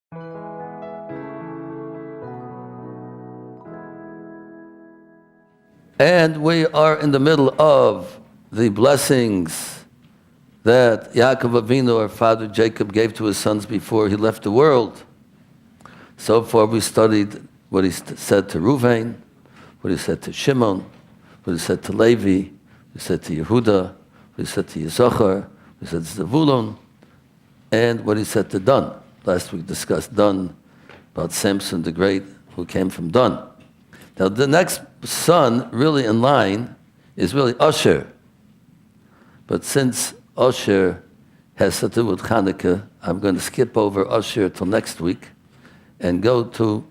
And we are in the middle of the blessings that Yaakov Avinu, our father Jacob, gave to his sons before he left the world. So far we studied what he said to Reuven, what he said to Shimon, what he said to Levi, what he said to Yehuda, what he said to Yisachar, what he said to Zevulun, and what he said to Dan. Last week discussed Dan, about Samson the Great, who came from Dan. Now the next son really in line is really Asher. But since Asher has to do with Hanukkah, I'm going to skip over Asher till next week and go to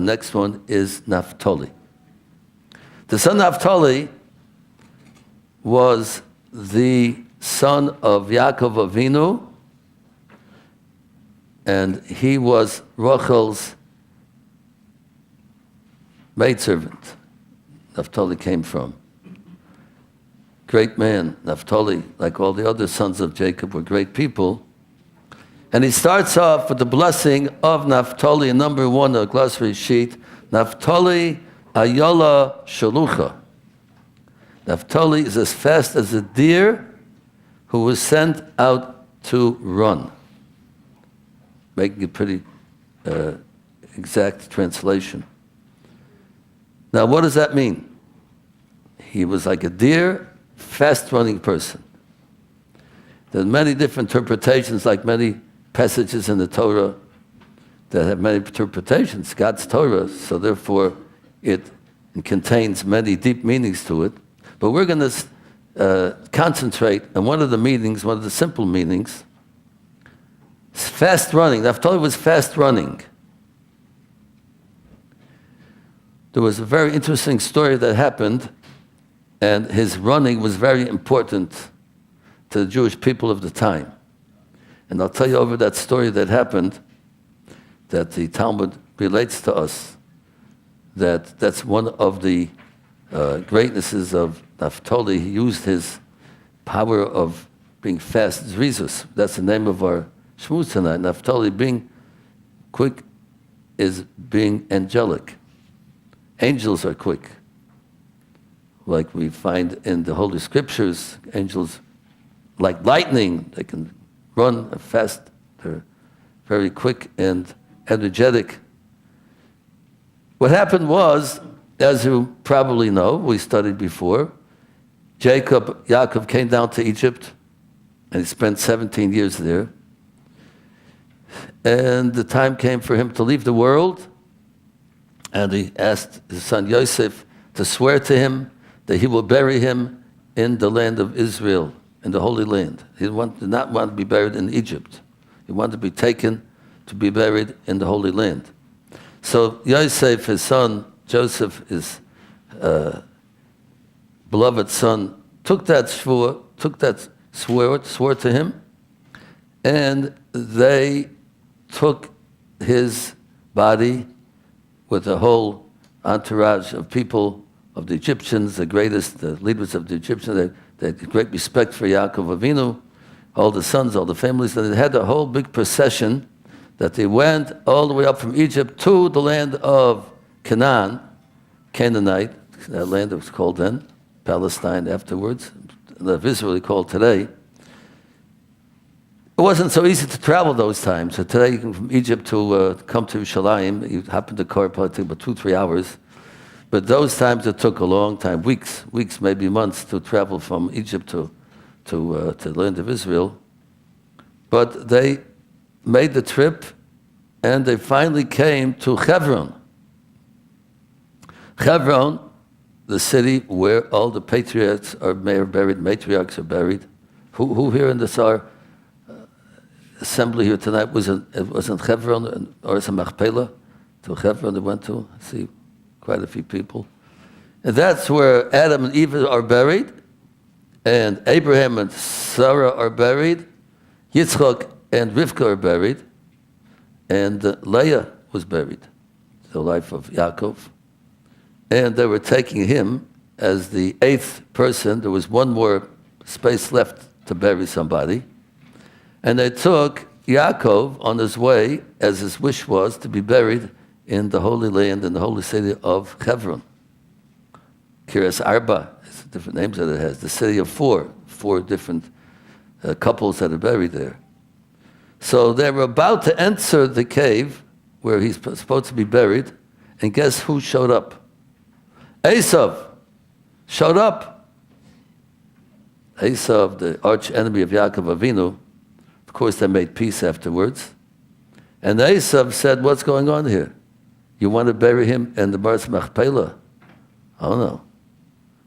next one is Naftali. The son Naftali was the son of Yaakov Avinu, and he was Rachel's maidservant. Naftali came from. Great man, Naftali, like all the other sons of Jacob, were great people. And he starts off with the blessing of Naftali, number 1 on a glossary sheet. Naftali Ayola Shalucha. Naftali is as fast as a deer who was sent out to run. Making a pretty exact translation. Now, what does that mean? He was like a deer, fast-running person. There's many different interpretations, like many passages in the Torah that have many interpretations. God's Torah, so therefore it contains many deep meanings to it. But we're going to concentrate on one of the meanings, one of the simple meanings. Fast-running. Naftali was fast-running. There was a very interesting story that happened, and his running was very important to the Jewish people of the time. And I'll tell you over that story that happened, that the Talmud relates to us, that's one of the greatnesses of Naftali. He used his power of being fast, Zrizus. That's the name of our Shmuz tonight. Naftali, being quick, is being angelic. Angels are quick. Like we find in the Holy Scriptures, angels, like lightning, they can run fast. They're very quick and energetic. What happened was, as you probably know, we studied before, Yaakov came down to Egypt, and he spent 17 years there. And the time came for him to leave the world, and he asked his son Yosef to swear to him that he will bury him in the land of Israel, in the Holy Land. He did not want to be buried in Egypt. He wanted to be taken to be buried in the Holy Land. So Yosef, his son, Joseph, his beloved son, took that swore to him, and they took his body with a whole entourage of people, of the Egyptians, the leaders of the Egyptians. They had great respect for Yaakov Avinu, all the sons, all the families, and they had a whole big procession that they went all the way up from Egypt to the land of Canaan, Canaanite, that land that was called then, Palestine afterwards, of Israel called today. It wasn't so easy to travel those times. So today, you can from Egypt to come to Yerushalayim, you hop in the car, probably take about 2-3 hours. But those times it took a long time, weeks, maybe months, to travel from Egypt to the land of Israel. But they made the trip, and they finally came to Hebron. Hebron, the city where all the patriarchs are buried, matriarchs are buried. Who here in this our assembly here tonight was in Hebron, or is a Machpelah? To Hebron they went to. I see quite a few people. And that's where Adam and Eve are buried, and Abraham and Sarah are buried, Yitzchak and Rivka are buried, and Leah was buried, the life of Yaakov. And they were taking him as the 8th person. There was one more space left to bury somebody. And they took Yaakov on his way, as his wish was, to be buried in the Holy Land, in the holy city of Hebron. Kiryas Arba, it's different names that it has. The city of four different couples that are buried there. So they were about to enter the cave where he's supposed to be buried, and guess who showed up? Esav showed up. Esav, the arch enemy of Yaakov Avinu. Of course, they made peace afterwards. And Esav said, what's going on here? You want to bury him in the Maras Machpelah? Oh no.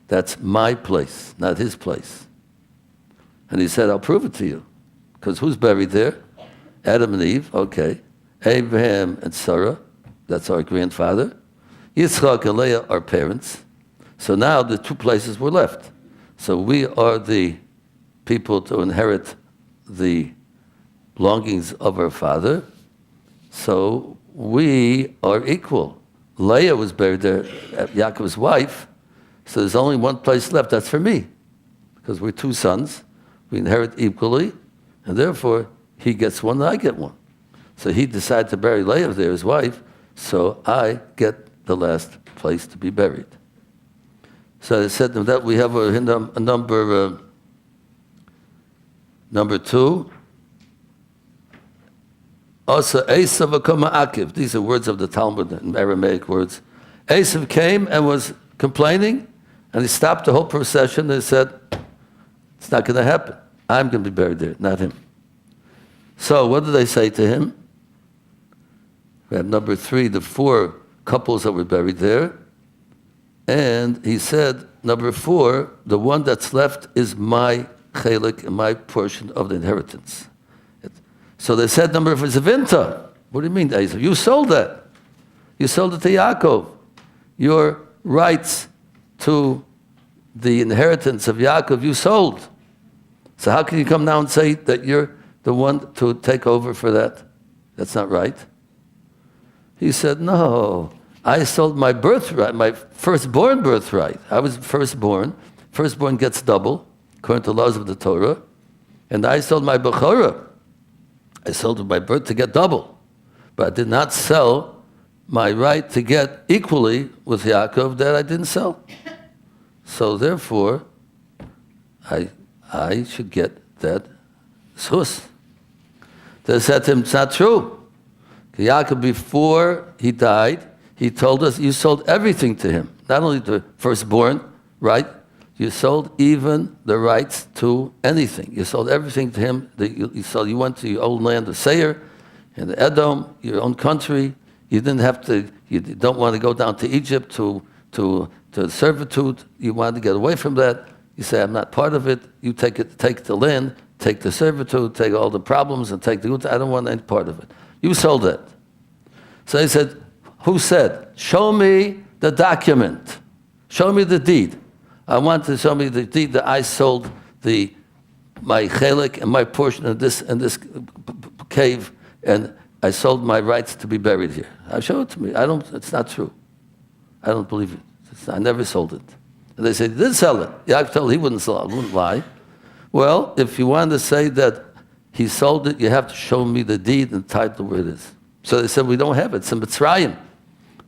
That's my place, not his place. And he said, I'll prove it to you. Because who's buried there? Adam and Eve, okay. Abraham and Sarah, that's our grandfather. Yitzchak and Leah, our parents. So now the two places were left. So we are the people to inherit the belongings of our father. So we are equal. Leah was buried there, Yaakov's wife. So there's only one place left, that's for me. Because we're two sons, we inherit equally, and therefore he gets one and I get one. So he decided to bury Leah there, his wife, so I get the last place to be buried. So I said that we have a number 2. Also, Esav Akoma Akiv. These are words of the Talmud, in Aramaic words. Esav came and was complaining, and he stopped the whole procession and said, it's not going to happen. I'm going to be buried there, not him. So what did they say to him? We have number 3, the 4 couples that were buried there. And he said, number 4, the one that's left is my chelik and my portion of the inheritance. So they said, number 4 is a vinta. What do you mean, Esav? You sold that. You sold it to Yaakov. Your rights to the inheritance of Yaakov, you sold. So how can you come now and say that you're the one to take over for that? That's not right. He said, no, I sold my birthright, my firstborn birthright. I was firstborn. Firstborn gets double, according to the laws of the Torah. And I sold my bechorah. I sold my birth to get double. But I did not sell my right to get equally with Yaakov that I didn't sell. So therefore, I should get that zchus. They said to him, it's not true. Yaakov, before he died, he told us you sold everything to him. Not only the firstborn, right? You sold even the rights to anything. You sold everything to him. You went to your own land of Seir, in the Edom, your own country. You didn't have to, you don't want to go down to Egypt to servitude. You wanted to get away from that. You say, I'm not part of it. You take the land, take the servitude, take all the problems, and take the good. I don't want any part of it. You sold it. So he said, who said? Show me the document. Show me the deed. I want to show me the deed that I sold my chelik and my portion of this cave, and I sold my rights to be buried here. Show it to me. It's not true. I don't believe it. I never sold it. And they said, he did sell it. Yaakov told he wouldn't sell it, wouldn't lie. Well, if you want to say that he sold it, you have to show me the deed and title where it is. So they said, we don't have it. It's in Mitzrayim.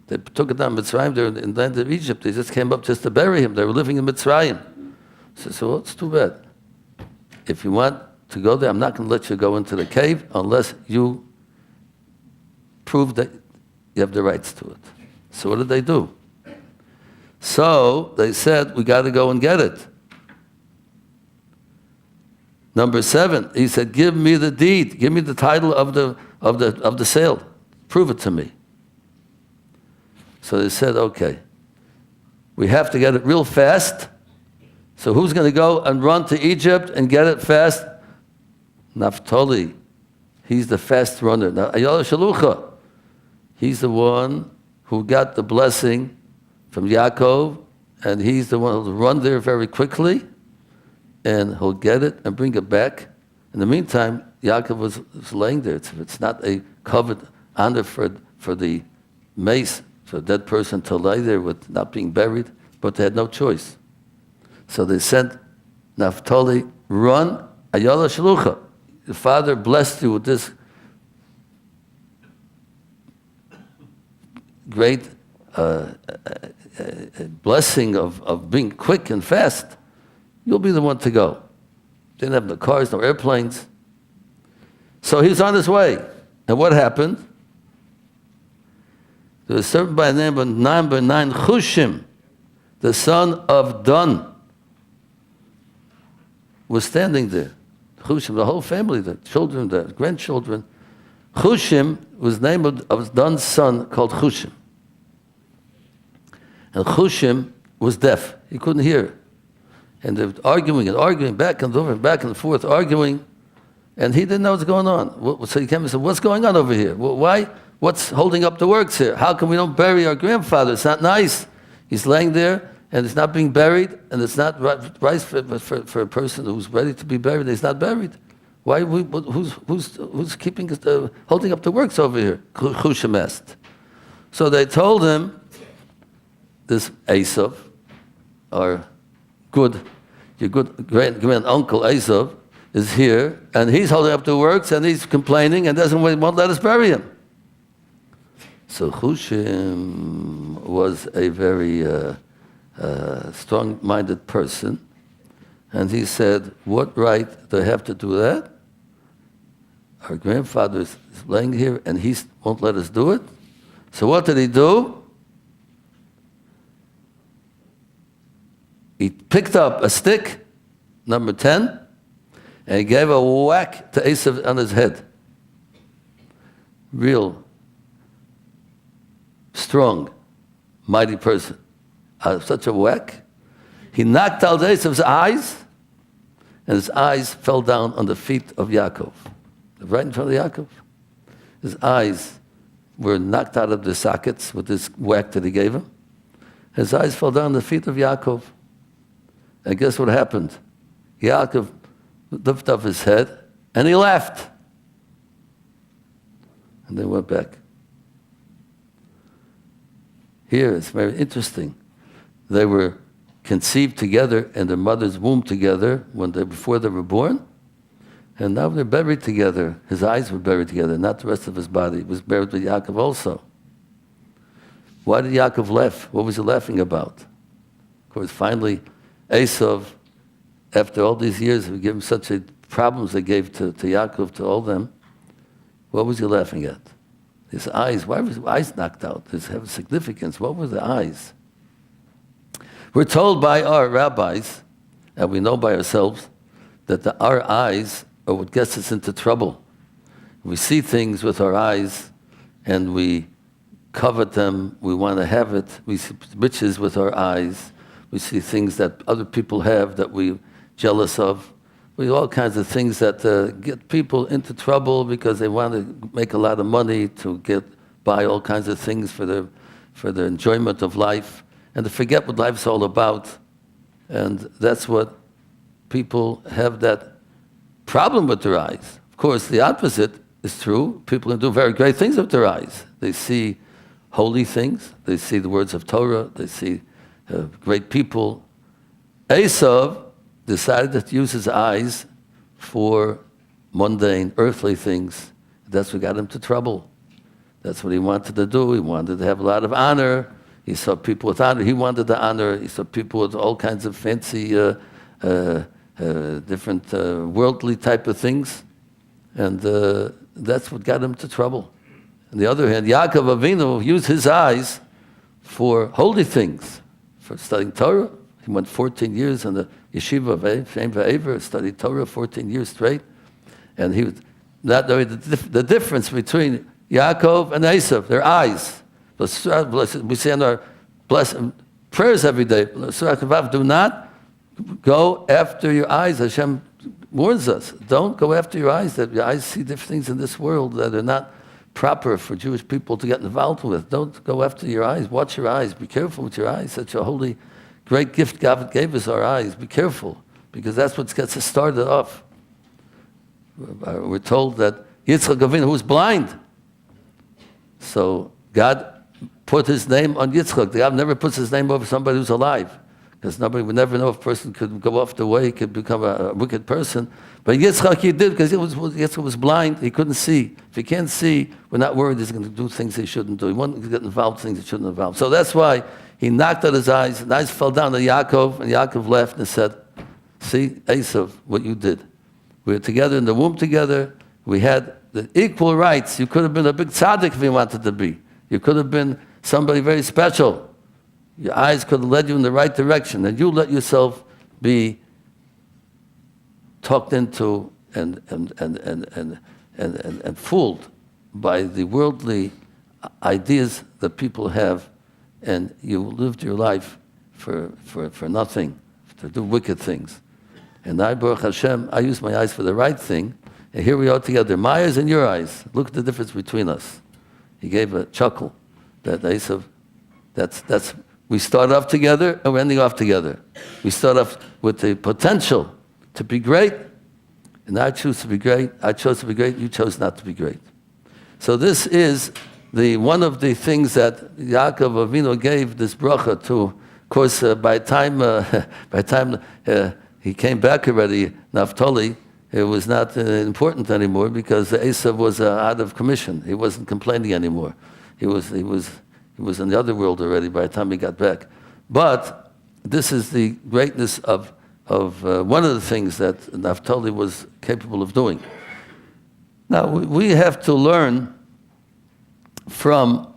They took it down Mitzrayim. They're in the land of Egypt. They just came up just to bury him. They were living in Mitzrayim. So it's too bad. If you want to go there, I'm not going to let you go into the cave unless you prove that you have the rights to it. So what did they do? So they said, we got to go and get it. Number 7, he said, give me the deed. Give me the title of the sale. Prove it to me. So they said, okay, we have to get it real fast. So who's going to go and run to Egypt and get it fast? Naftali. He's the fast runner. Now, Ayala Shalucha. He's the one who got the blessing from Yaakov, and he's the one who'll run there very quickly, and he'll get it and bring it back. In the meantime, Yaakov was laying there. It's not a covered honor for the mace, for a dead person to lay there with not being buried, but they had no choice. So they sent Naftali, run, Ayala Shalucha. The father blessed you with this great blessing of being quick and fast, you'll be the one to go. Didn't have no cars, no airplanes. So he was on his way. And what happened? There was a servant by the name of number 9 Chushim, the son of Dun, was standing there. Chushim, the whole family, the children, the grandchildren. Chushim was the name of Dun's son called Chushim. And Chushim was deaf. He couldn't hear. And they were arguing, back and forth, arguing. And he didn't know what's going on. So he came and said, what's going on over here? Why? What's holding up the works here? How come we don't bury our grandfather? It's not nice. He's laying there, and it's not being buried, and it's not right for a person who's ready to be buried. He's not buried. Why? Who's keeping holding up the works over here? Chushim asked. So they told him, this Esav, your good grand uncle Esav, is here, and he's holding up the works, and he's complaining, and won't let us bury him. So Chushim was a very strong-minded person, and he said, what right do I have to do that? Our grandfather is laying here, and he won't let us do it. So what did he do? He picked up a stick, number 10, and he gave a whack to Esav on his head. Real strong, mighty person. Such a whack. He knocked out Esav's eyes, and his eyes fell down on the feet of Yaakov. Right in front of Yaakov. His eyes were knocked out of the sockets with this whack that he gave him. His eyes fell down on the feet of Yaakov. And guess what happened? Yaakov lifted up his head, and he laughed. And they went back. Here, it's very interesting. They were conceived together in their mother's womb together before they were born, and now they're buried together. His eyes were buried together, not the rest of his body. He was buried with Yaakov also. Why did Yaakov laugh? What was he laughing about? Of course, finally, Esav, after all these years, we give him such problems they gave to Yaakov, to all them. What was he laughing at? His eyes. Why were his eyes knocked out? Does it have significance? What were the eyes? We're told by our rabbis, and we know by ourselves, that our eyes are what gets us into trouble. We see things with our eyes, and we covet them. We want to have it. We see riches with our eyes. We see things that other people have that we're jealous of. We do all kinds of things that get people into trouble because they want to make a lot of money to buy all kinds of things for their enjoyment of life, and to forget what life's all about. And that's what people have, that problem with their eyes. Of course, the opposite is true. People can do very great things with their eyes. They see holy things. They see the words of Torah. They see great people. Esav decided to use his eyes for mundane, earthly things. That's what got him to trouble. That's what he wanted to do. He wanted to have a lot of honor. He saw people with honor. He wanted the honor. He saw people with all kinds of fancy, different worldly type of things. And that's what got him to trouble. On the other hand, Yaakov Avinu used his eyes for holy things, for studying Torah. He went 14 years in the yeshiva of Shem Va'aver, studied Torah 14 years straight. And he was not knowing the difference between Yaakov and Esav, their eyes. We say in our blessed prayers every day, do not go after your eyes. Hashem warns us. Don't go after your eyes. That your eyes see different things in this world that are not proper for Jewish people to get involved with. Don't go after your eyes. Watch your eyes. Be careful with your eyes. Such a holy, great gift God gave us, our eyes. Be careful, because that's what gets us started off. We're told that Yitzchak Avinu was blind. So God put his name on Yitzchak. God never puts his name over somebody who's alive. because nobody would never know if a person could go off the way, he could become a wicked person. But Yitzchak, he did, because Yitzchak was blind, he couldn't see. If he can't see, we're not worried he's going to do things he shouldn't do. He won't get involved in things he shouldn't involve. So that's why he knocked out his eyes, and eyes fell down to Yaakov, and Yaakov laughed and said, see, Esav, what you did. We were together in the womb together, we had the equal rights. You could have been a big tzaddik if you wanted to be. You could have been somebody very special. Your eyes could have led you in the right direction, and you let yourself be talked into and fooled by the worldly ideas that people have, and you lived your life for nothing, to do wicked things. And I, Baruch Hashem, I use my eyes for the right thing, and here we are together. My eyes and your eyes. Look at the difference between us. He gave a chuckle. That Esav, that's we start off together and we're ending off together. We start off with the potential to be great, and I choose to be great. I chose to be great. You chose not to be great. So this is one of the things that Yaakov Avinu gave this bracha to. Of course, by the time he came back already, Naftali, it was not important anymore because Esav was out of commission. He wasn't complaining anymore. He was in the other world already by the time he got back. But this is the greatness of one of the things that Naftali was capable of doing. Now, we have to learn from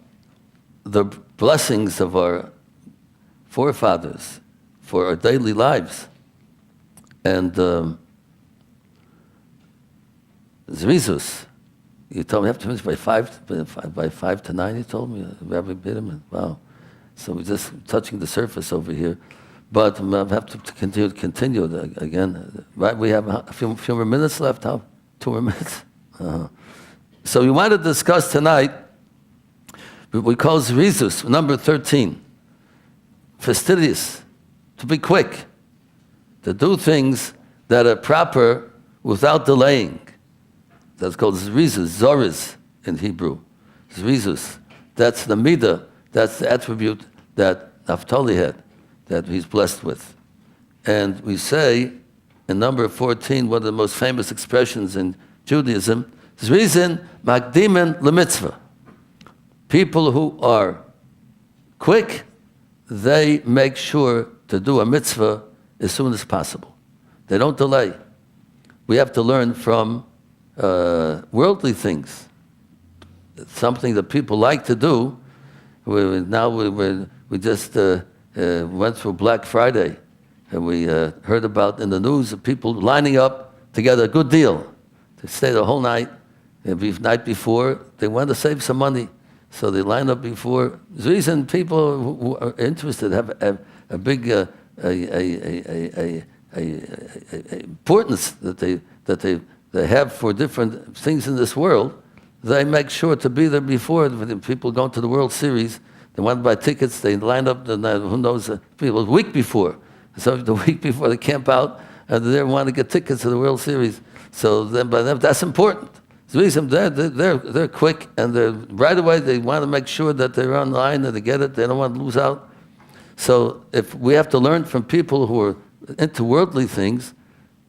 the blessings of our forefathers for our daily lives. And Zrizus, you told me I have to finish by 5 to 9, you told me, Rabbi Bitterman. Wow. So we're just touching the surface over here. But I have to continue again. Right, we have a few more minutes left. How? 2 more minutes? So we want to discuss tonight what we call Zrizus, number 13. Fastidious, to be quick, to do things that are proper without delaying. That's called Zrizus, Zoriz in Hebrew. Zrizus. That's the midah, that's the attribute that Naftali had, that he's blessed with. And we say in number 14, one of the most famous expressions in Judaism, Zrizin Makdimen Lemitzvah. People who are quick, they make sure to do a mitzvah as soon as possible. They don't delay. We have to learn from worldly things. It's something that people like to do. We just went through Black Friday, and we heard about in the news of people lining up to get a good deal, to stay the whole night. The night before, they want to save some money, so they line up before. The reason people who are interested have a big importance that they have for different things in this world. They make sure to be there before. The people going to the World Series, they want to buy tickets, they line up, who knows, people a week before. So the week before they camp out, and they want to get tickets to the World Series. So then, by them, that's important. The reason they're quick, and right away they want to make sure that they're online and they get it, they don't want to lose out. So if we have to learn from people who are into worldly things,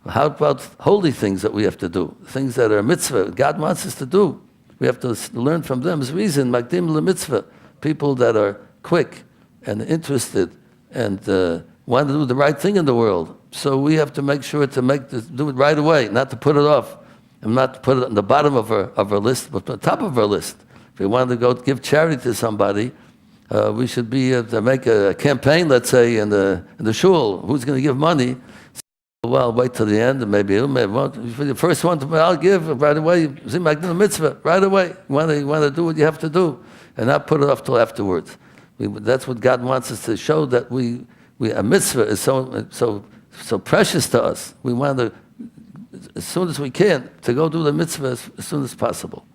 how about holy things that we have to do? Things that are mitzvah, God wants us to do. We have to learn from them. There's reason, makdim lemitzvah, people that are quick and interested and want to do the right thing in the world. So we have to make sure to do it right away, not to put it off, and not to put it on the bottom of our list, but on the top of our list. If we want to go give charity to somebody, we should be to make a campaign, let's say, in the shul. Who's going to give money? Well, wait till the end, and maybe won't. For the first one, I'll give right away. The mitzvah right away. You want to do what you have to do, and not put it off till afterwards. That's what God wants us to show, that a mitzvah is so precious to us. We want to, as soon as we can, to go do the mitzvah as soon as possible.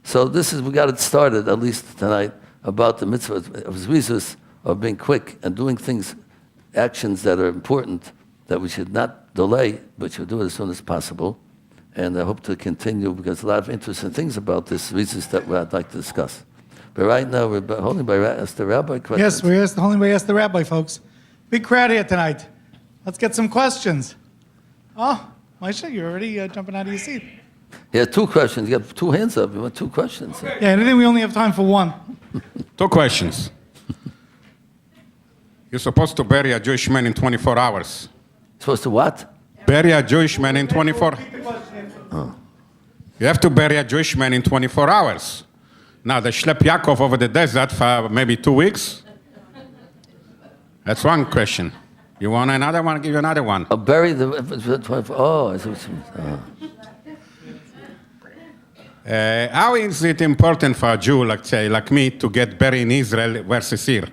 So we got it started, at least tonight, about the mitzvah of Zrizus, of being quick and doing things, actions that are important, that we should not delay, but should do it as soon as possible. And I hope to continue, because a lot of interesting things about this Zrizus that I'd like to discuss. But right now, we're holding by Ask the Rabbi questions. Yes, we're holding by Ask the Rabbi, folks. Big crowd here tonight. Let's get some questions. Oh, Moshe, you're already jumping out of your seat. Yeah, 2 questions. You got 2 hands up. You want 2 questions. Yeah, I think we only have time for one. 2 questions. You're supposed to bury a Jewish man in 24 hours. Supposed to what? Bury a Jewish man in 24. Oh. You have to bury a Jewish man in 24 hours. Now, they schlep Yaakov over the desert for maybe 2 weeks. That's one question. You want another one? I'll give you another one. I'll bury the... Oh, I see what you mean. How is it important for a Jew, like say, like me, to get buried in Israel versus here?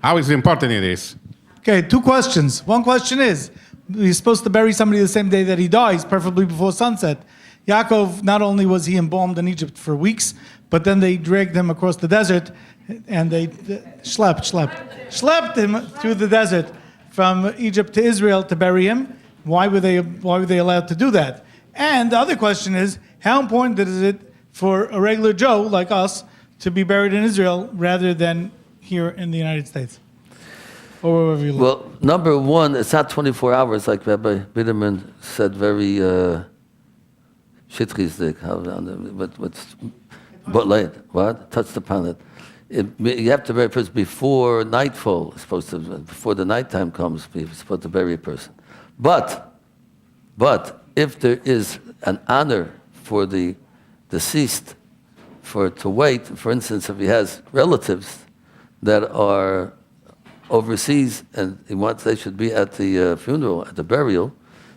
How is it important it is? Okay, 2 questions. One question is, you're supposed to bury somebody the same day that he dies, preferably before sunset. Yaakov, not only was he embalmed in Egypt for weeks, but then they dragged him across the desert, and they schlepped him through the desert from Egypt to Israel to bury him. Why were they allowed to do that? And the other question is, how important is it for a regular Joe like us to be buried in Israel rather than here in the United States? Or wherever you live? Well, number one, it's not 24 hours, like Rabbi Biderman said, very shitrizdik, but late. What? Touched upon it. You have to bury a person before nightfall. Before the nighttime comes, you're supposed to bury a person. But if there is an honor for the deceased to wait, for instance, if he has relatives that are overseas and he wants they should be at the funeral, at the burial,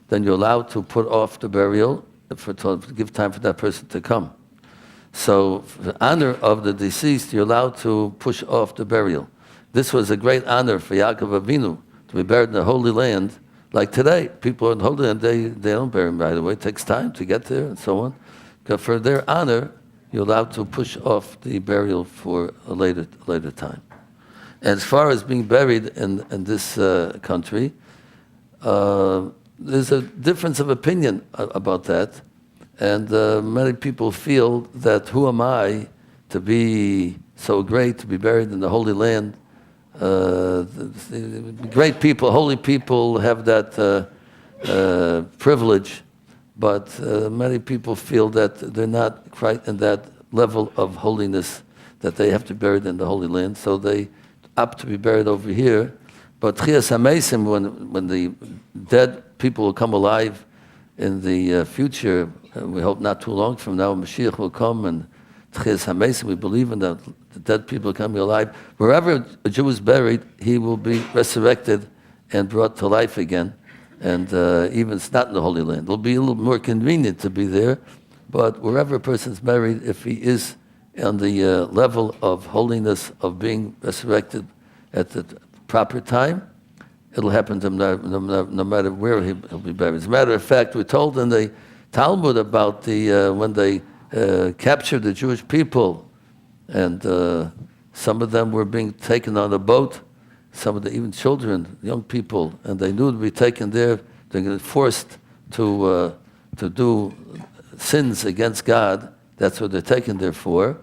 then you're allowed to put off the burial to give time for that person to come. So, for the honor of the deceased, you're allowed to push off the burial. This was a great honor for Yaakov Avinu to be buried in the Holy Land. Like today, people in the Holy Land, they don't bury him right away. It takes time to get there and so on. But for their honor, you're allowed to push off the burial for a later time. And as far as being buried in this country, there's a difference of opinion about that. And many people feel that who am I to be so great, to be buried in the Holy Land? Great people, holy people have that privilege, but many people feel that they're not quite in that level of holiness that they have to be buried in the Holy Land, so they opt to be buried over here. But Tchias HaMeisim, when the dead people will come alive in the future, we hope not too long from now, Mashiach will come, and Tchias HaMeisim, we believe in that the dead people coming alive. Wherever a Jew is buried, he will be resurrected and brought to life again. And even it's not in the Holy Land. It'll be a little more convenient to be there, but wherever a person's buried, if he is on the level of holiness of being resurrected at the proper time, it'll happen to him no matter where he'll be buried. As a matter of fact, we're told in the Talmud about when they captured the Jewish people, and some of them were being taken on a boat, some of the even children, young people, and they knew to be taken there. They're going to be forced to do sins against God. That's what they're taken there for.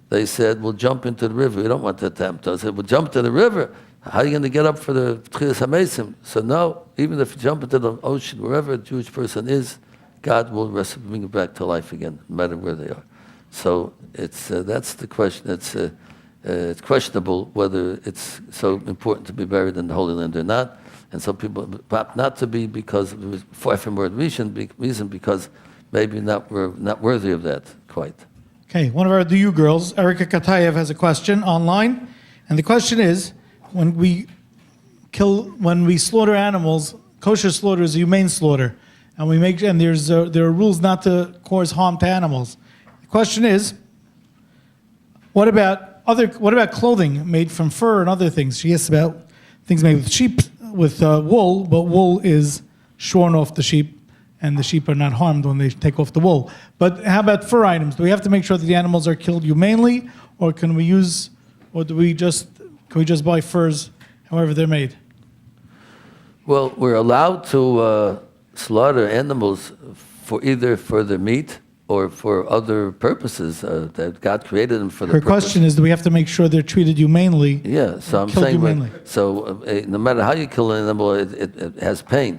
They said, "We'll jump into the river." We don't want that to happen to us. They said, "We'll jump to the river." How are you going to get up for the Tchias HaMeisim? So no, even if you jump into the ocean, wherever a Jewish person is, God will bring it back to life again, no matter where they are. So that's the question. It's questionable whether it's so important to be buried in the Holy Land or not. And some people not to be because it was far from word reason because maybe we're not worthy of that quite. Okay, one of our DU girls, Erica Katayev, has a question online, and the question is: when we slaughter animals, kosher slaughter is a humane slaughter, and there are rules not to cause harm to animals. The question is, what about clothing made from fur and other things? She asks about things made with wool, but wool is shorn off the sheep, and the sheep are not harmed when they take off the wool. But how about fur items? Do we have to make sure that the animals are killed humanely, or can we just buy furs however they're made? Well, we're allowed to slaughter animals for either for their meat or for other purposes. That God created them for the Her purpose. question is, do we have to make sure they're treated humanely? Yeah, so I'm Killed saying, humanely. no matter how you kill an animal, it has pain.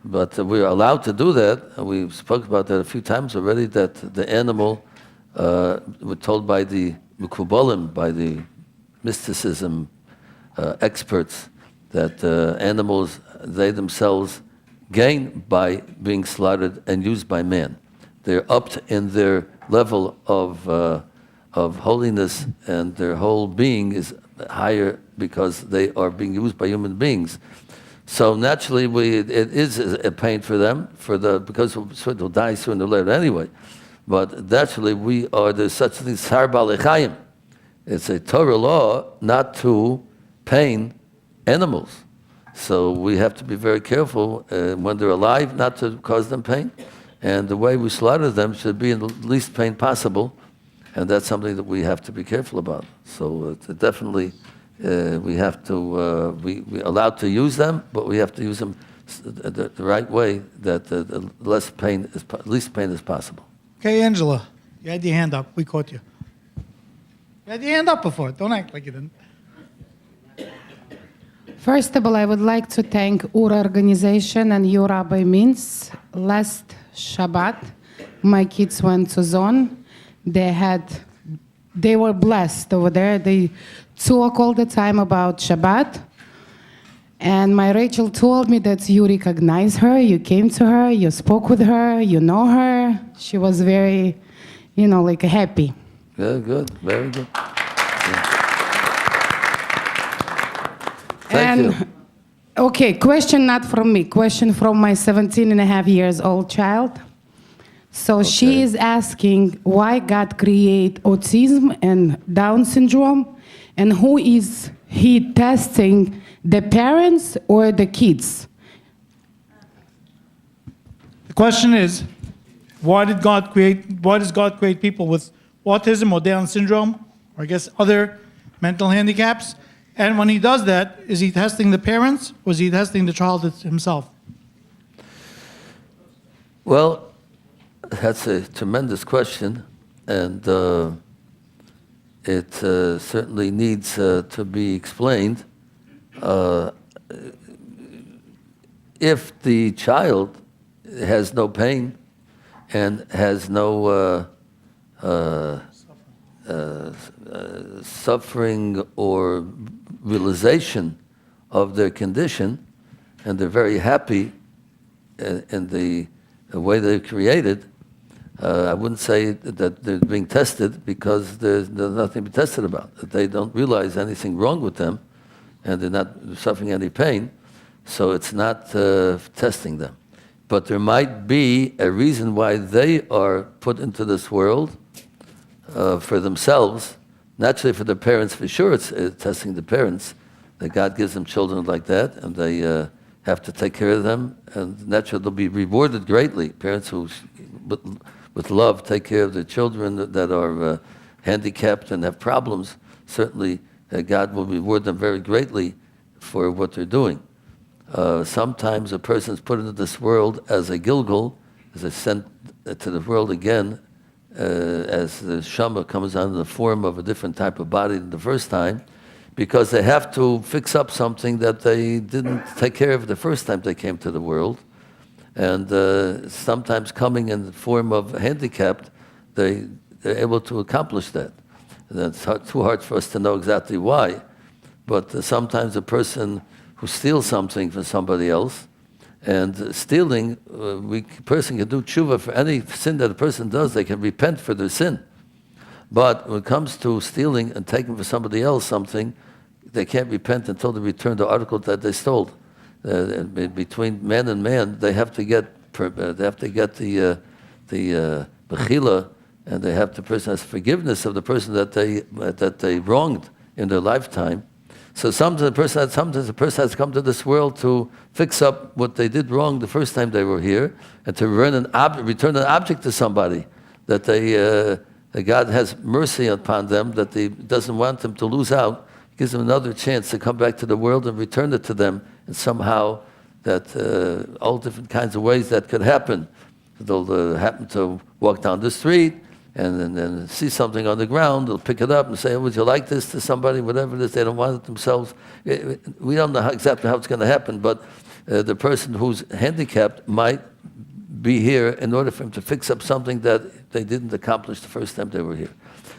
But we're allowed to do that. And we've spoken about that a few times already, that the animal, we're told by the Mekubalim, by the mysticism experts, that animals, they themselves gain by being slaughtered and used by man. They're upped in their level of holiness, and their whole being is higher because they are being used by human beings. So naturally, it is a pain for them, because they'll die sooner or later anyway. But naturally, there's such a thing as Har Balei. It's a Torah law not to pain animals. So we have to be very careful when they're alive not to cause them pain. And the way we slaughter them should be in the least pain possible. And that's something that we have to be careful about. So definitely we have to, we're allowed to use them, but we have to use them the right way, that the least pain is possible. Okay, Angela, you had your hand up. We caught you. You had your hand up before. Don't act like you didn't. First of all, I would like to thank Oorah organization and you, Rabbi Mintz. Last Shabbat, my kids went to Zon. They were blessed over there. They talk all the time about Shabbat. And my Rachel told me that you recognize her, you came to her, you spoke with her, you know her. She was very, happy. Yeah, good, very good. Thank you. Okay, question not from me, question from my 17-and-a-half-years-old child. So she is asking why God create autism and Down syndrome, and who is he testing, the parents or the kids? The question is, why does God create people with autism or Down syndrome, or I guess other mental handicaps? And when he does that, is he testing the parents, or is he testing the child himself? Well, that's a tremendous question, and it certainly needs to be explained. If the child has no pain and has no suffering or realization of their condition, and they're very happy in the way they're created, I wouldn't say that they're being tested, because there's nothing to be tested about. They don't realize anything wrong with them, and they're not suffering any pain, so it's not testing them. But there might be a reason why they are put into this world for themselves. Naturally, for the parents, for sure, it's testing the parents, that God gives them children like that, and they have to take care of them, and naturally they'll be rewarded greatly. Parents who, with love, take care of their children that are handicapped and have problems, certainly God will reward them very greatly for what they're doing. Sometimes a person is put into this world as a Gilgal, as a sent to the world again, as the Shama comes out in the form of a different type of body than the first time, because they have to fix up something that they didn't take care of the first time they came to the world. And sometimes coming in the form of handicapped, they're able to accomplish that. And it's too hard for us to know exactly why, but sometimes a person who steals something from somebody else, and stealing, a person can do tshuva for any sin that a person does. They can repent for their sin. But when it comes to stealing and taking for somebody else something, they can't repent until they return the article that they stole. Between man and man, they have to get the bechila, and the person has forgiveness of the person that they wronged in their lifetime. So sometimes a person has come to this world to fix up what they did wrong the first time they were here, and to return an object to somebody that that God has mercy upon them, that He doesn't want them to lose out. He gives them another chance to come back to the world and return it to them, and somehow that all different kinds of ways that could happen. they'll happen to walk down the street and then see something on the ground. They'll pick it up and say, would you like this to somebody, whatever it is. They don't want it themselves. We don't know exactly how it's going to happen, but the person who's handicapped might be here in order for him to fix up something that they didn't accomplish the first time they were here.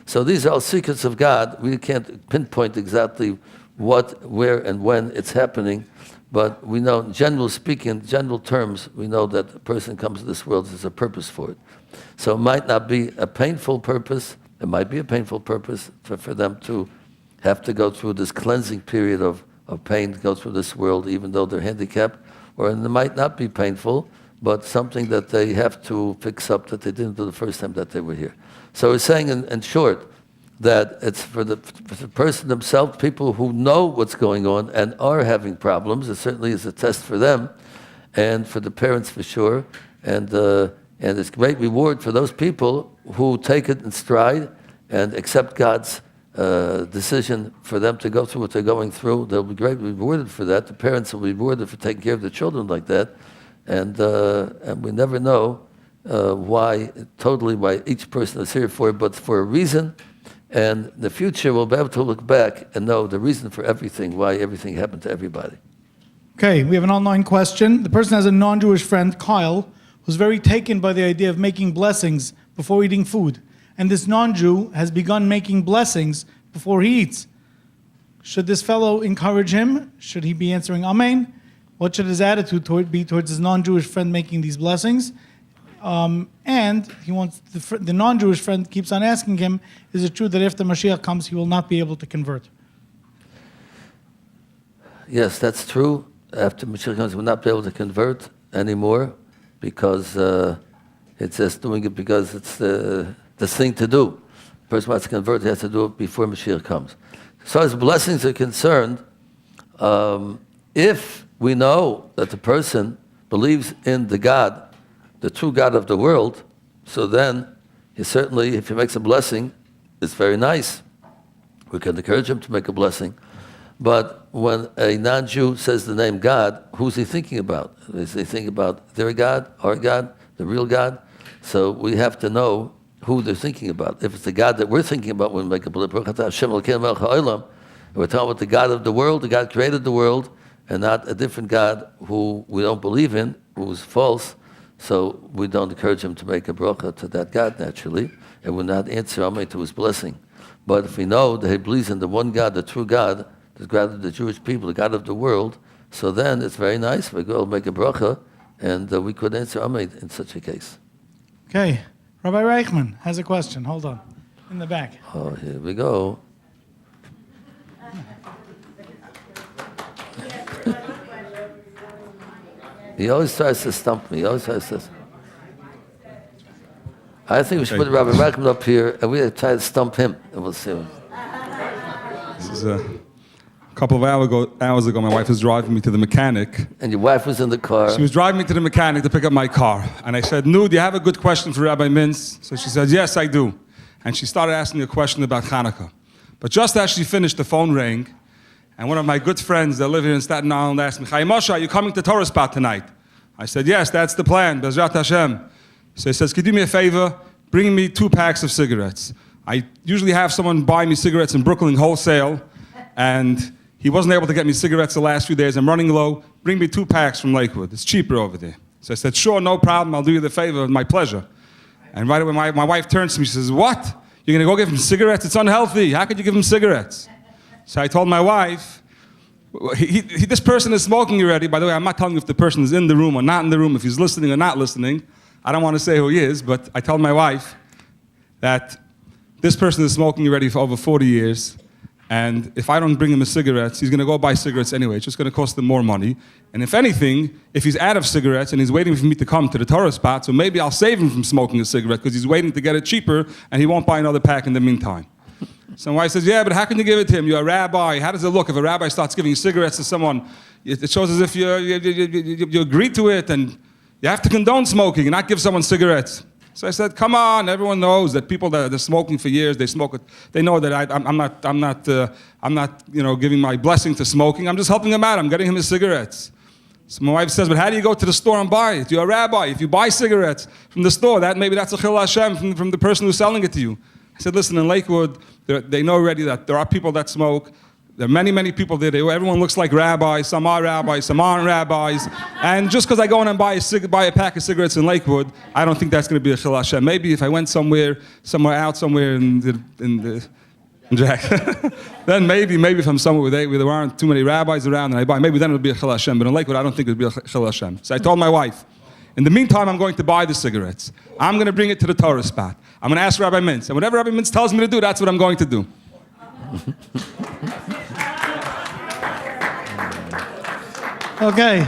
So these are all secrets of God. We can't pinpoint exactly what, where, and when it's happening, but we know, generally speaking, in general terms, we know that a person comes to this world, there's a purpose for it. So it might not be a painful purpose. It might be a painful purpose for them to have to go through this cleansing period of pain, to go through this world, even though they're handicapped, or it might not be painful, but something that they have to fix up that they didn't do the first time that they were here. So we're saying in short that it's for the person themselves, people who know what's going on and are having problems. It certainly is a test for them, and for the parents for sure. And it's great reward for those people who take it in stride and accept God's decision for them to go through what they're going through. They'll be greatly rewarded for that. The parents will be rewarded for taking care of their children like that. And we never know why each person is here for, but for a reason. And in the future, we'll be able to look back and know the reason for everything, why everything happened to everybody. Okay, we have an online question. The person has a non-Jewish friend, Kyle, who's very taken by the idea of making blessings before eating food. And this non-Jew has begun making blessings before he eats. Should this fellow encourage him? Should he be answering Amen? What should his attitude be towards his non-Jewish friend making these blessings? And he wants the non-Jewish friend keeps on asking him, is it true that after Mashiach comes, he will not be able to convert? Yes, that's true. After Mashiach comes, he will not be able to convert anymore because it's just doing it because it's the thing to do. The person wants to convert, he has to do it before Mashiach comes. So as blessings are concerned, if we know that the person believes in the God, the true God of the world, so then he certainly, if he makes a blessing, it's very nice. We can encourage him to make a blessing. But when a non-Jew says the name God, who's he thinking about? Is he thinking about their God, our God, the real God? So we have to know who they're thinking about. If it's the God that we're thinking about when we make a blessing, we're talking about the God of the world, the God who created the world, and not a different God who we don't believe in, who's false. So we don't encourage him to make a bracha to that God naturally, and will not answer Amen to his blessing. But if we know that he believes in the one God, the true God, the God of the Jewish people, the God of the world, so then it's very nice. We go make a bracha, and we could answer Amen in such a case. Okay, Rabbi Reichman has a question. Hold on, in the back. Oh, here we go. He always tries to stump me. I think we should put Rabbi Chaim up here, and we try to stump him, and we'll see. This is a couple of hours ago, my wife was driving me to the mechanic. And your wife was in the car. She was driving me to the mechanic to pick up my car. And I said, "Nu, do you have a good question for Rabbi Mintz?" So she said, "Yes, I do." And she started asking me a question about Hanukkah. But just as she finished, the phone rang. And one of my good friends that live here in Staten Island asked me, "Chaim Moshe, are you coming to Torah Spot tonight?" I said, "Yes, that's the plan, Bezrat Hashem." So he says, "Could you do me a favor? Bring me 2 packs of cigarettes." I usually have someone buy me cigarettes in Brooklyn wholesale, and he wasn't able to get me cigarettes the last few days. I'm running low. Bring me 2 packs from Lakewood. It's cheaper over there. So I said, "Sure, no problem. I'll do you the favor. My pleasure." And right away, my wife turns to me. She says, "What? You're going to go give him cigarettes? It's unhealthy. How could you give him cigarettes?" So I told my wife, this person is smoking already. By the way, I'm not telling you if the person is in the room or not in the room, if he's listening or not listening. I don't want to say who he is, but I told my wife that this person is smoking already for over 40 years. And if I don't bring him his cigarettes, he's going to go buy cigarettes anyway. It's just going to cost him more money. And if anything, if he's out of cigarettes and he's waiting for me to come to the Torah Spot, so maybe I'll save him from smoking a cigarette because he's waiting to get it cheaper and he won't buy another pack in the meantime. So my wife says, "Yeah, but how can you give it to him? You're a rabbi. How does it look if a rabbi starts giving cigarettes to someone? It shows as if you agree to it and you have to condone smoking and not give someone cigarettes." So I said, "Come on, everyone knows that people that are smoking for years, they smoke it. They know that I'm not giving my blessing to smoking. I'm just helping him out. I'm getting him his cigarettes." So my wife says, but how do you go to the store and buy it? You're a rabbi. If you buy cigarettes from the store, maybe that's a chil Hashem from the person who's selling it to you. I said, listen, in Lakewood, they know already that there are people that smoke. There are many, many people there. Everyone looks like rabbis. Some are rabbis, some aren't rabbis. And just because I go in and buy a pack of cigarettes in Lakewood, I don't think that's going to be a chil Hashem. Maybe if I went somewhere in Jack, then maybe if I'm somewhere where there aren't too many rabbis around and I buy, maybe then it would be a chil Hashem. But in Lakewood, I don't think it would be a chil Hashem. So I told my wife, in the meantime, I'm going to buy the cigarettes. I'm going to bring it to the Torah spot. I'm going to ask Rabbi Mintz. And whatever Rabbi Mintz tells me to do, that's what I'm going to do. Okay.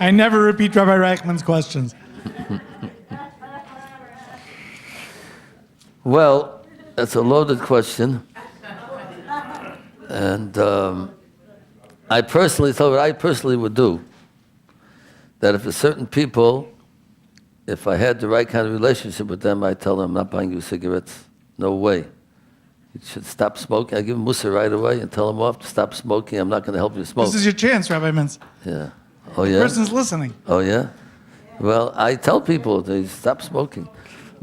I never repeat Rabbi Reichman's questions. Well, that's a loaded question. And I personally thought what I personally would do, that if a certain people, if I had the right kind of relationship with them, I'd tell them, I'm not buying you cigarettes. No way. You should stop smoking. I give them mussar right away and tell them off to stop smoking. I'm not going to help you smoke. This is your chance, Rabbi Mintz. Yeah. Oh, yeah? The person's listening. Oh, yeah? Well, I tell people to stop smoking.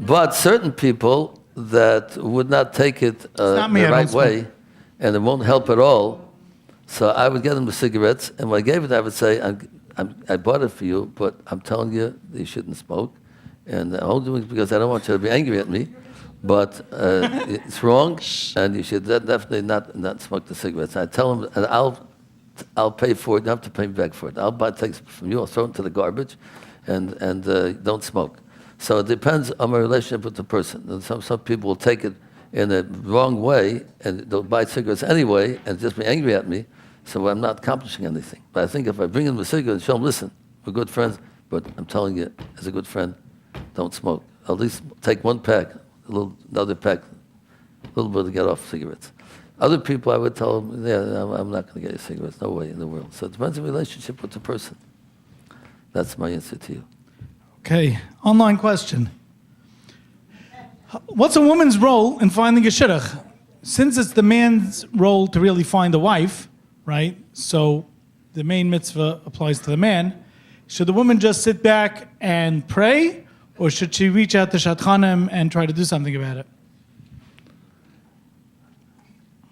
But certain people that would not take it the right way, and it won't help at all, so I would get them the cigarettes, and when I gave it, I would say, I bought it for you, but I'm telling you that you shouldn't smoke. And I'm only doing it because I don't want you to be angry at me. But it's wrong, and you should definitely not smoke the cigarettes. I tell them, and I'll pay for it. You don't have to pay me back for it. I'll take it from you. I'll throw it into the garbage, and don't smoke. So it depends on my relationship with the person. And some people will take it in a wrong way, and they'll buy cigarettes anyway, and just be angry at me. So I'm not accomplishing anything. But I think if I bring them a cigarette and show them, listen, we're good friends, but I'm telling you, as a good friend, don't smoke. At least take one pack. Another pack, a little bit to get off cigarettes. Other people, I would tell them, yeah, I'm not going to get you cigarettes. No way in the world. So it depends on the relationship with the person. That's my answer to you. Okay, online question. What's a woman's role in finding a shidduch? Since it's the man's role to really find a wife, right? So the main mitzvah applies to the man. Should the woman just sit back and pray? Or should she reach out to Shadchanim and try to do something about it?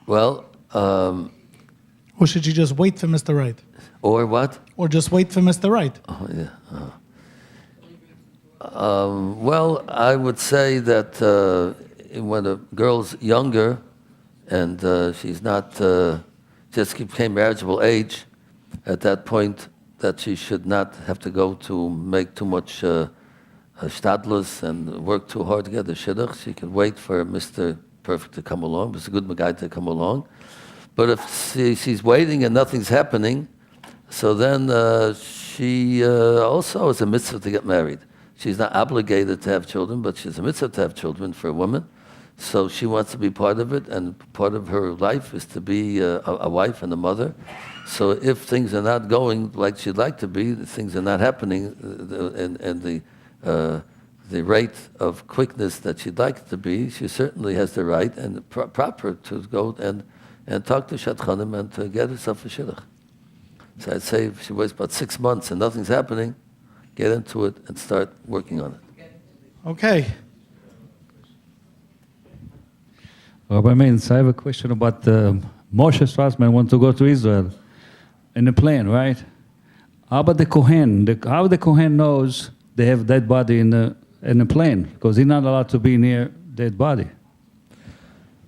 Well, or should she just wait for Mr. Right? Or what? Or just wait for Mr. Right? Oh, yeah. Well, I would say that when a girl's younger and she's not, just became marriageable age, at that point that she should not have to go to make too much shtadlus and work too hard to get the shidduch. She can wait for Mr. Perfect to come along, Mr. Good guy to come along. But if she's waiting and nothing's happening, so then she also is a mitzvah to get married. She's not obligated to have children, but she's a mitzvah to have children for a woman. So she wants to be part of it, and part of her life is to be a wife and a mother. So if things are not going like she'd like to be, things are not happening, and the rate of quickness that she'd like it to be, she certainly has the right and proper to go and talk to Shadchanim and to get herself a shidduch. So I'd say if she waits about 6 months and nothing's happening, get into it and start working on it. Okay. Rabbi Mintz, I have a question about Moshe Strassman want to go to Israel in a plane, right? How about the Kohen? How the Kohen knows they have dead body in a plane? Because he's not allowed to be near dead body.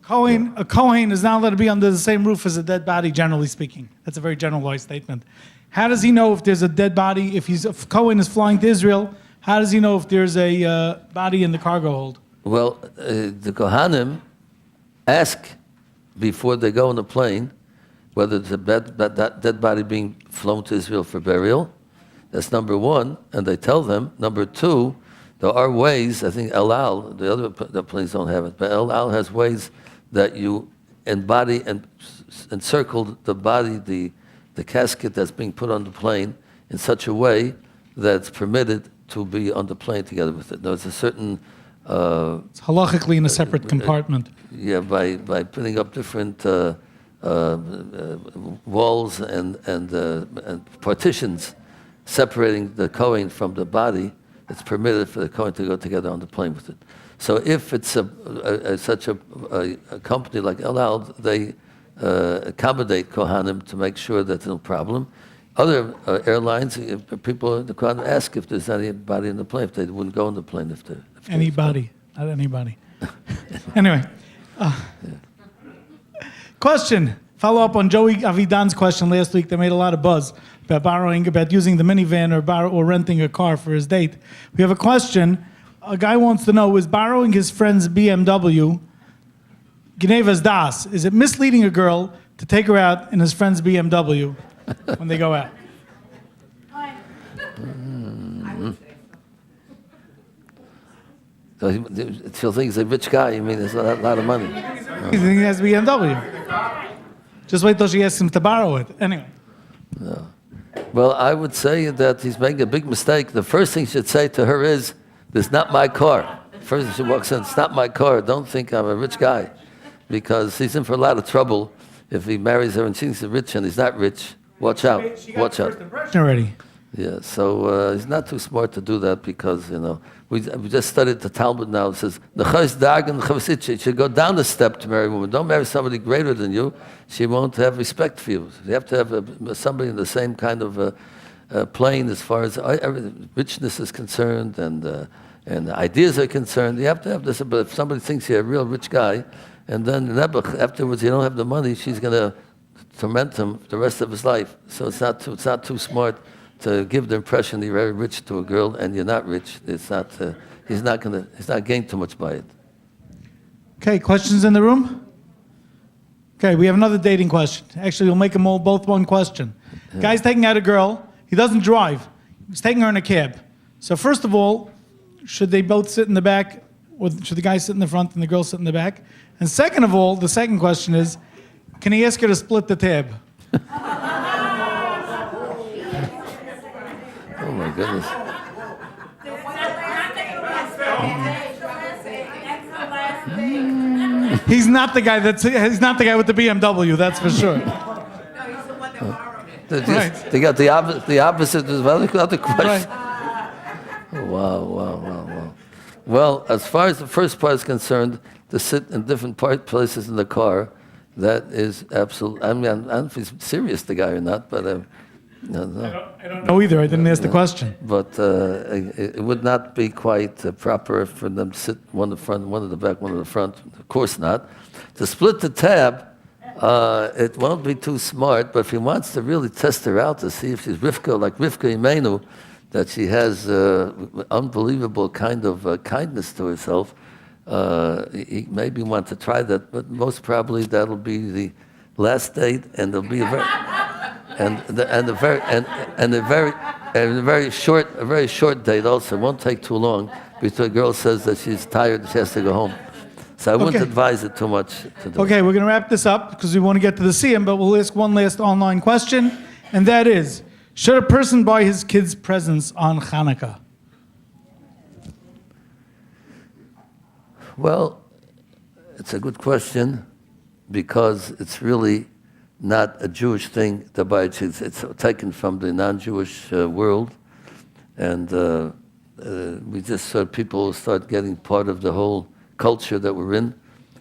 A Kohen is not allowed to be under the same roof as a dead body, generally speaking. That's a very generalized statement. How does he know if there's a dead body? If Kohen is flying to Israel, how does he know if there's a body in the cargo hold? Well, the Kohanim ask before they go on the plane whether there's a dead body being flown to Israel for burial. That's number one, and they tell them. Number two, there are ways, I think El Al, the planes don't have it, but El Al has ways that you embody and encircle the body, the casket that's being put on the plane in such a way that it's permitted to be on the plane together with it. There's a certain... it's halachically in a separate compartment. Yeah, by putting up different walls and partitions separating the Kohen from the body, it's permitted for the Kohen to go together on the plane with it. So if it's such a company like El Al, they accommodate Kohanim to make sure that there's no problem. Other airlines, people the Kohanim ask if there's anybody in the plane, if they wouldn't go in the plane if Anybody, not anybody. Anyway. Question. Follow up on Joey Avidan's question last week that made a lot of buzz about using the minivan or renting a car for his date. We have a question. A guy wants to know, is borrowing his friend's BMW Gnevas Das? Is it misleading a girl to take her out in his friend's BMW when they go out? So she'll think he's a rich guy. You mean there's a lot of money? He thinks he has a BMW. Just wait till she asks him to borrow it. Anyway. No. Well, I would say that he's making a big mistake. The first thing he should say to her is, "This is not my car." First she walks in, "It's not my car. Don't think I'm a rich guy." Because he's in for a lot of trouble if he marries her and she's rich and he's not rich. Watch out. Watch out. Already. Yeah, so he's not too smart to do that because, we just studied the Talmud now. It says, you should go down the step to marry a woman. Don't marry somebody greater than you. She won't have respect for you. You have to have somebody in the same kind of plane as far as richness is concerned and ideas are concerned. You have to have this. But if somebody thinks you're a real rich guy, and then afterwards you don't have the money, she's going to torment him the rest of his life. So it's not too smart to give the impression that you're very rich to a girl and you're not rich. It's not. He's not gained too much by it. Okay, questions in the room? Okay, we have another dating question. Actually, we'll make them all both one question. Yeah. Guy's taking out a girl. He doesn't drive. He's taking her in a cab. So first of all, should they both sit in the back, or should the guy sit in the front and the girl sit in the back? And second of all, the second question is, can he ask her to split the tab? Oh my goodness. He's not the guy with the BMW, that's for sure. They got the opposite as well. Another question. Right. Wow. Well, as far as the first part is concerned, to sit in different places in the car, that is absolute. I mean, I don't know if he's serious, the guy, or not, but no. I don't know either. I didn't ask the question. But it would not be quite proper for them to sit one in the front, one in the back, one in the front. Of course not. To split the tab, it won't be too smart, but if he wants to really test her out to see if she's Rivka, like Rivka Imenu, that she has unbelievable kind of kindness to herself, he maybe want to try that, but most probably that'll be the last date, and there'll be a very short date also. It won't take too long because the girl says that she's tired and she has to go home. So I wouldn't advise it too much to do. Okay, we're going to wrap this up because we want to get to the Siyum, but we'll ask one last online question, and that is, should a person buy his kids presents on Hanukkah? Well, it's a good question because it's really not a Jewish thing to buy cheese. It's taken from the non-Jewish world, and we just saw people start getting part of the whole culture that we're in,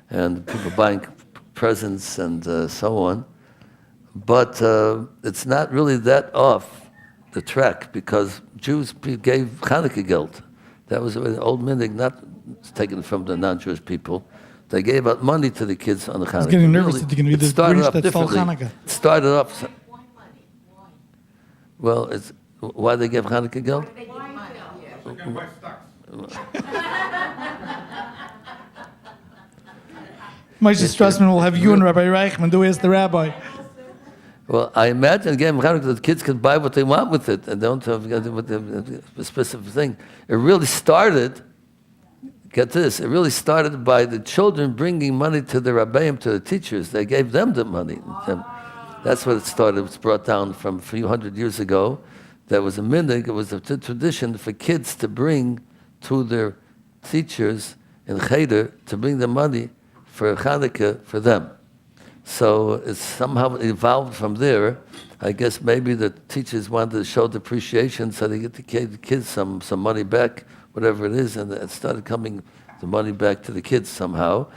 and people buying presents and so on. But it's not really that off the track because Jews gave Hanukkah geld. That was an old minhag, not taken from the non-Jewish people. They gave out money to the kids on the Hanukkah. I was getting nervous that you're going to be the Grinch that stole Hanukkah. It started off. Well, it's why they gave Hanukkah geld? Moshe Strassman will have you and Rabbi Reichman do Ask the Rabbi. Well, I imagine again, the kids can buy what they want with it and don't have a specific thing. It really started. Get this, it really started by the children bringing money to the rabbeim, to the teachers. They gave them the money. That's what it started. It was brought down from a few hundred years ago. There was a minhag, it was a tradition for kids to bring to their teachers in Cheder, to bring the money for Hanukkah for them. So it's somehow evolved from there. I guess maybe the teachers wanted to show the appreciation, so they get the kids some money back, whatever it is, and it started coming the money back to the kids somehow.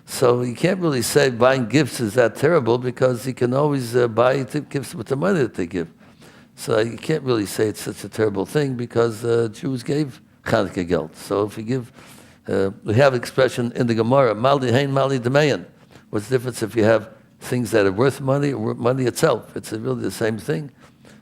So you can't really say buying gifts is that terrible, because you can always buy gifts with the money that they give. So you can't really say it's such a terrible thing, because Jews gave Chanukah geld. So if you give, we have expression in the Gemara, Mali hein Mali demeyan. What's the difference if you have things that are worth money or money itself? It's really the same thing.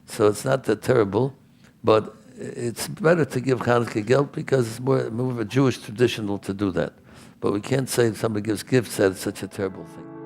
So it's not that terrible, but it's better to give Chanukah geld because it's more of a Jewish traditional to do that. But we can't say if somebody gives gifts that it's such a terrible thing.